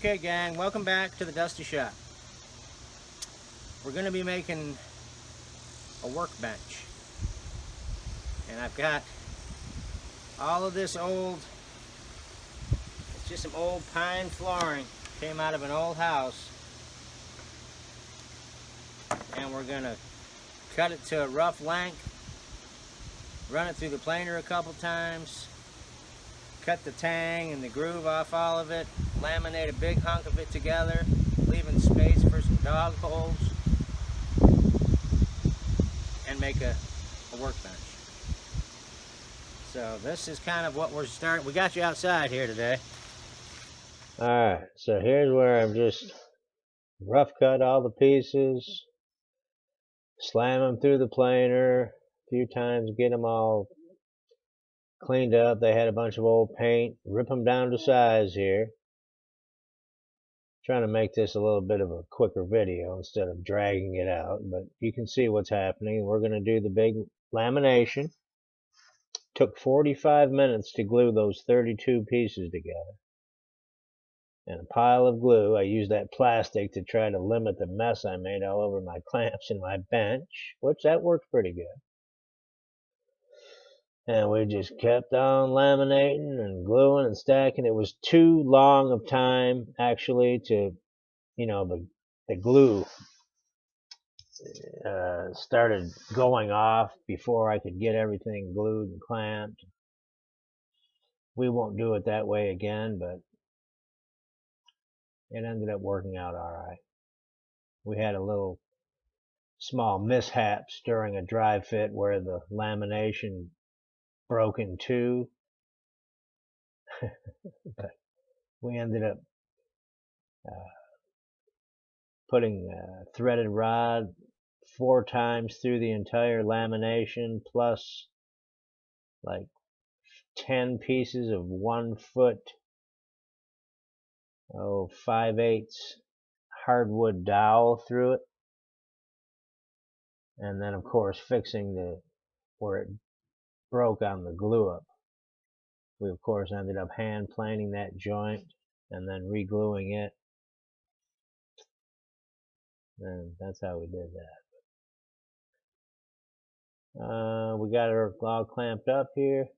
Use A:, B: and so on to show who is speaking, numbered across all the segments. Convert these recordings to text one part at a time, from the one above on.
A: Okay gang, welcome back to the Dusty Shop. We're going to be making a workbench. And I've got all of this old, it's just some old pine flooring, came out of an old house. And we're going to cut it to a rough length, run it through the planer a couple times, cut the tang and the groove off all of it, laminate a big hunk of it together, leaving space for some dog holes, and make a workbench. So this is kind of what we're starting. We got you outside here today. Alright, so here's where I've just rough cut all the pieces, slam them through the planer a few times, get them all cleaned up. They had a bunch of old paint. Rip them down to size here. Trying to make this a little bit of a quicker video instead of dragging it out, but you can see what's happening. We're going to do the big lamination. Took 45 minutes to glue those 32 pieces together. And a pile of glue. I used that plastic to try to limit the mess I made all over my clamps and my bench, which that worked pretty good. And we just kept on laminating and gluing and stacking. It was too long of time, actually, to, you know, the glue started going off before I could get everything glued and clamped. We won't do it that way again, but it ended up working out all right. We had a little small mishaps during a dry fit where the lamination broke in two, but we ended up putting threaded rod 4 times through the entire lamination, plus like 10 pieces of 1 foot, 5/8 hardwood dowel through it, and then of course fixing where it broke on the glue up. We of course ended up hand planing that joint and then re-gluing it, and that's how we did that. We got her all clamped up here,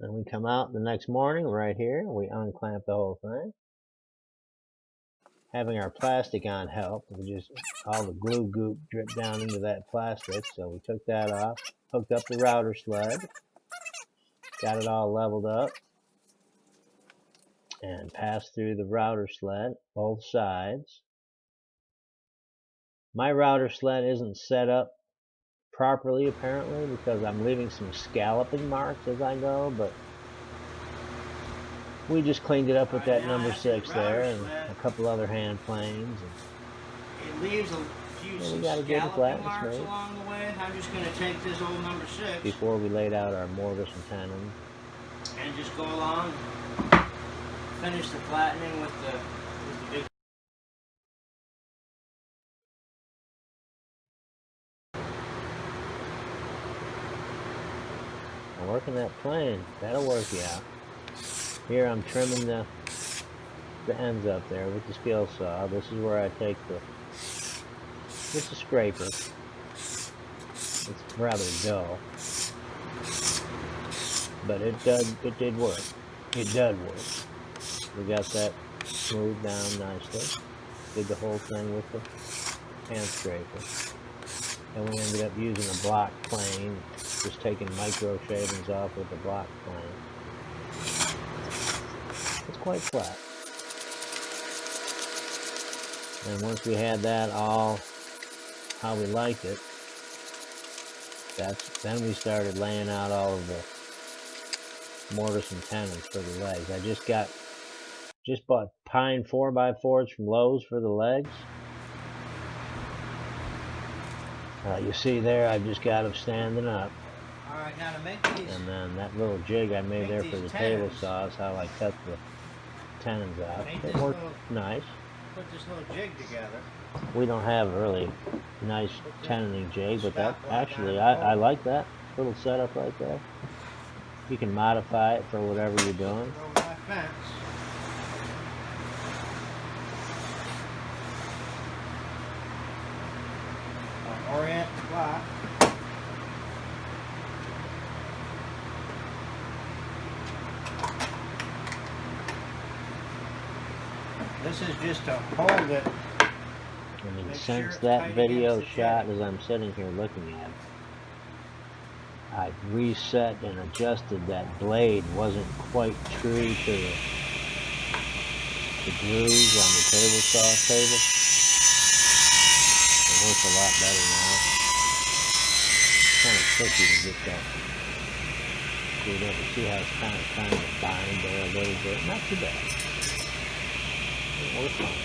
A: and we come out the next morning right here. We unclamp the whole thing. Having our plastic on helped. We just, all the glue goop dripped down into that plastic, so we took that off, hooked up the router sled, got it all leveled up, and passed through the router sled both sides. My router sled isn't set up properly apparently because I'm leaving some scalloping marks as I go, but we just cleaned it up with that number 6 there and a couple other hand planes. And it leaves a few scalloping marks along the way. I'm just going to take this old number 6 before we laid out our mortise and tenon and just go along, finish the flattening with the big. I'm working that plane. That'll work you out. Here I'm trimming the ends up there with the skill saw. This is where I take just a scraper. It's rather dull, but it did work. It does work. We got that smoothed down nicely. Did the whole thing with the hand scraper. And we ended up using a block plane, just taking micro shavings off with the block plane. It's quite flat. And once we had that all how we liked it, then we started laying out all of the mortise and tenons for the legs. I just bought pine 4x4s from Lowe's for the legs. You see there, I just got them standing up. Alright, now to make these, and then that little jig I made there for the table saw is how I cut the tenons out. It worked nice. Put this little jig together. We don't have a really nice tenoning jig, but that actually I like that little setup right there. You can modify it for whatever you're doing. block. This is just to hold it.
B: I mean, since that video shot, as I'm sitting here looking at it, I've reset and adjusted that blade. Wasn't quite true to the grooves on the table saw table. It works a lot better now. It's kind of tricky to get that screwed up. See how it's kind of trying to bind there a little bit. Not too bad. It works fine.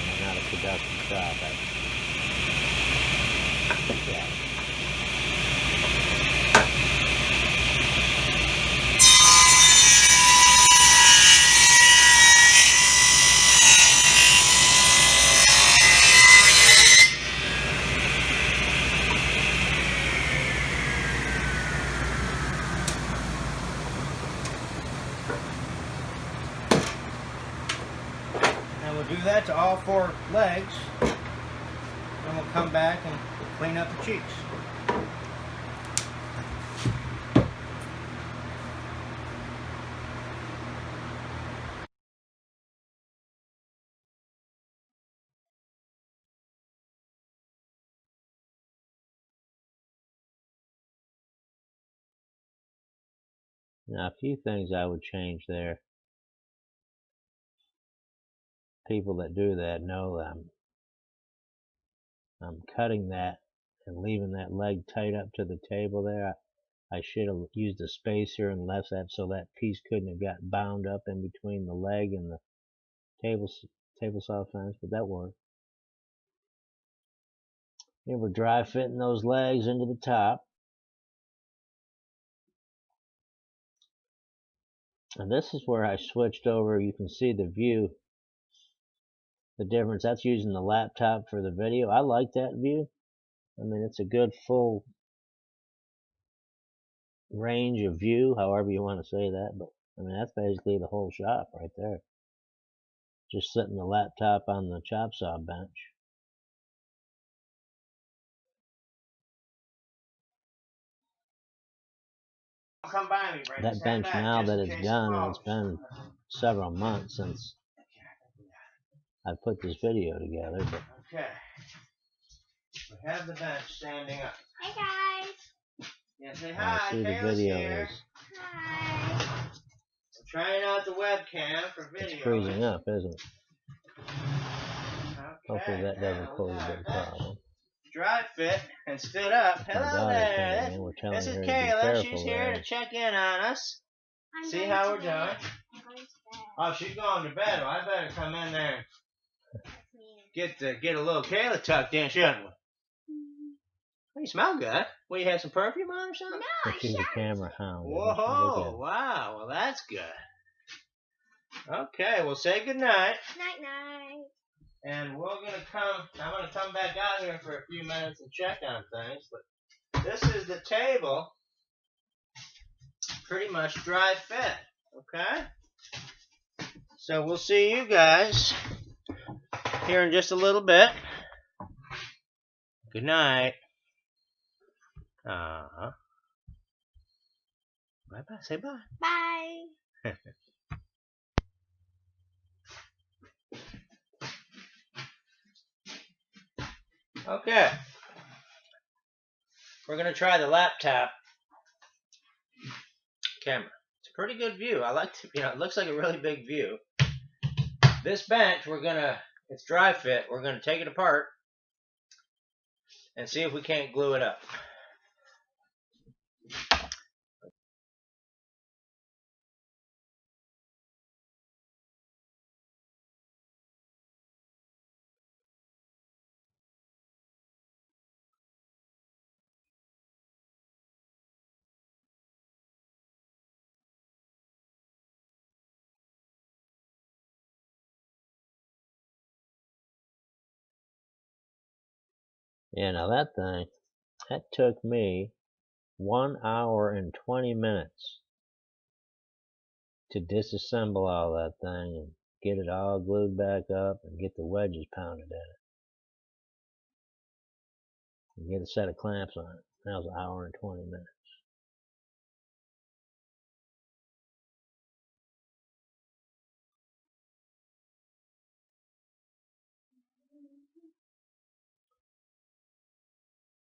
B: And not a productive job. Yeah.
A: And we'll do that to all 4 legs. Then we'll come back and clean up the cheeks.
B: Now, a few things I would change there. People that do that know that I'm cutting that and leaving that leg tight up to the table there. I should have used a spacer and left that so that piece couldn't have got bound up in between the leg and the table saw fence, but that worked. Here we're dry fitting those legs into the top. And this is where I switched over. You can see the view, the difference. That's using the laptop for the video. I like that view. I mean, it's a good full range of view, however you want to say that. But I mean, that's basically the whole shop right there. Just setting the laptop on the chop saw bench.
A: Come by me, Brandon.
B: That bench, now that it's done, and it's been several months since I put this video together. But
A: okay. We have the bench standing up.
C: Hey guys.
A: Yeah, say hi.
B: I see the
A: Kayla's
B: video
A: here.
B: is.
C: Hi.
A: We're trying out the webcam for video.
B: It's freezing up, isn't it?
A: Okay,
B: Hopefully that doesn't pose a big problem.
A: Dry fit and stood up. Hello there. This is Kayla. She's here to check in on us. See how we're doing. Oh, she's going to bed. Well, I better come in there and get a little Kayla tucked in, shouldn't we? Oh, you smell good. Well, you have some perfume on or something?
C: No,
B: She's a camera hound.
A: Whoa, wow. Well, that's good. Okay, well, say goodnight.
C: Night-night.
A: And I'm going to come back out here for a few minutes and check on things. But this is the table. Pretty much dry fit. Okay? So we'll see you guys here in just a little bit. Good night. Bye-bye. Say bye.
C: Bye.
A: Okay. We're going to try the laptop camera. It's a pretty good view. I like to, it looks like a really big view. This bench, it's dry fit. We're going to take it apart and see if we can't glue it up.
B: Yeah, now that took me 1 hour and 20 minutes to disassemble all that thing and get it all glued back up and get the wedges pounded in it. and get a set of clamps on it. That was an hour and 20 minutes.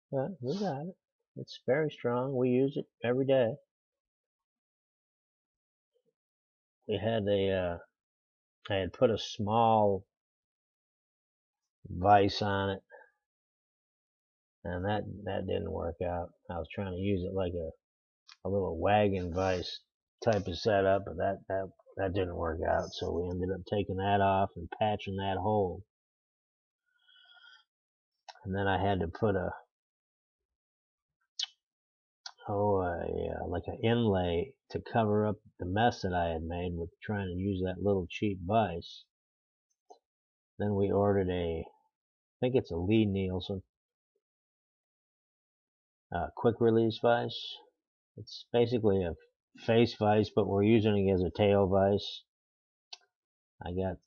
B: But we got it. It's very strong. We use it every day. We had I had put a small vise on it, and that didn't work out. I was trying to use it like a little wagon vise type of setup, but that didn't work out. So we ended up taking that off and patching that hole. And then I had to put like an inlay to cover up the mess that I had made with trying to use that little cheap vise. Then we ordered I think it's a Lee Nielsen quick release vise. It's basically a face vise, but we're using it as a tail vise. I got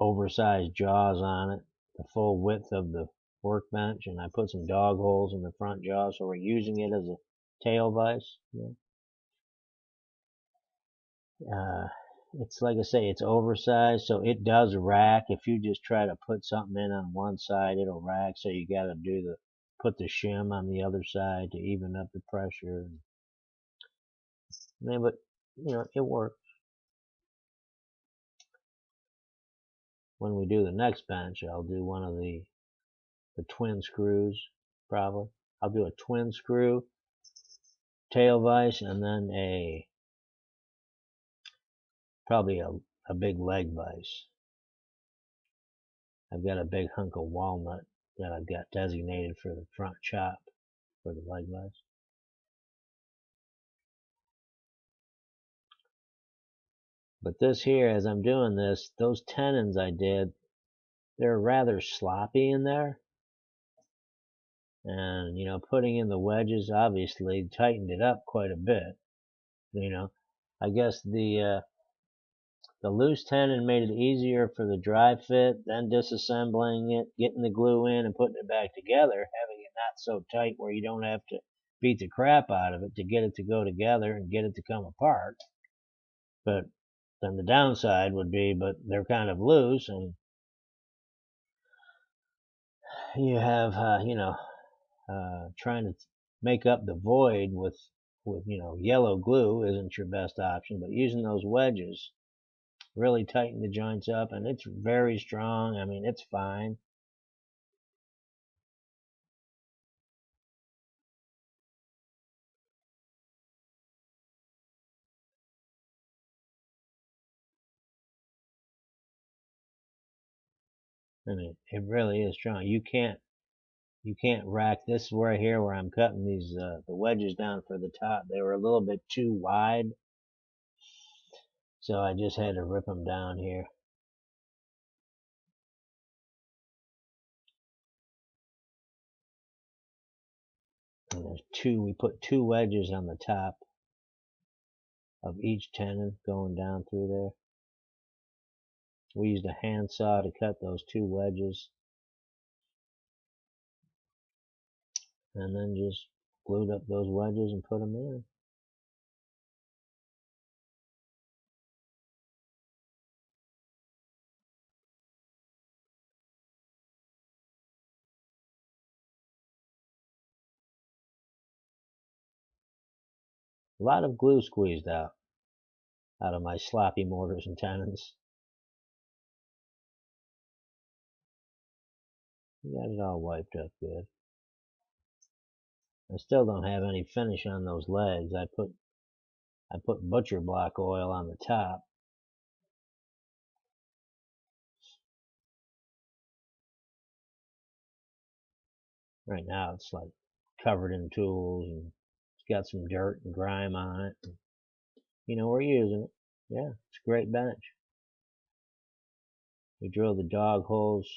B: oversized jaws on it, the full width of the workbench, and I put some dog holes in the front jaws, so we're using it as a tail vise. It's like I say, it's oversized, so it does rack. If you just try to put something in on one side, it'll rack. So you got to put the shim on the other side to even up the pressure. But it works. When we do the next bench, I'll do one of the twin screws, probably. I'll do a twin screw tail vise, and then probably a big leg vise. I've got a big hunk of walnut that I've got designated for the front chop for the leg vise. But this here, as I'm doing this, those tenons I did, they're rather sloppy in there. And, putting in the wedges obviously tightened it up quite a bit. I guess the loose tenon made it easier for the dry fit, then disassembling it, getting the glue in and putting it back together, having it not so tight where you don't have to beat the crap out of it to get it to go together and get it to come apart. But then the downside would be, but they're kind of loose, and you have, trying to make up the void with yellow glue isn't your best option, but using those wedges really tighten the joints up, and it's very strong. I mean, it's fine. I mean, it really is strong. You can't rack this right here where I'm cutting these the wedges down for the top. They were a little bit too wide, so I just had to rip them down here. And we put 2 wedges on the top of each tenon going down through there. We used a handsaw to cut those 2 wedges, and then just glued up those wedges and put them in. A lot of glue squeezed out of my sloppy mortars and tenons. Got it all wiped up good. I still don't have any finish on those legs. I put butcher block oil on the top. Right now it's like covered in tools, and it's got some dirt and grime on it. We're using it. Yeah, it's a great bench. We drilled the dog holes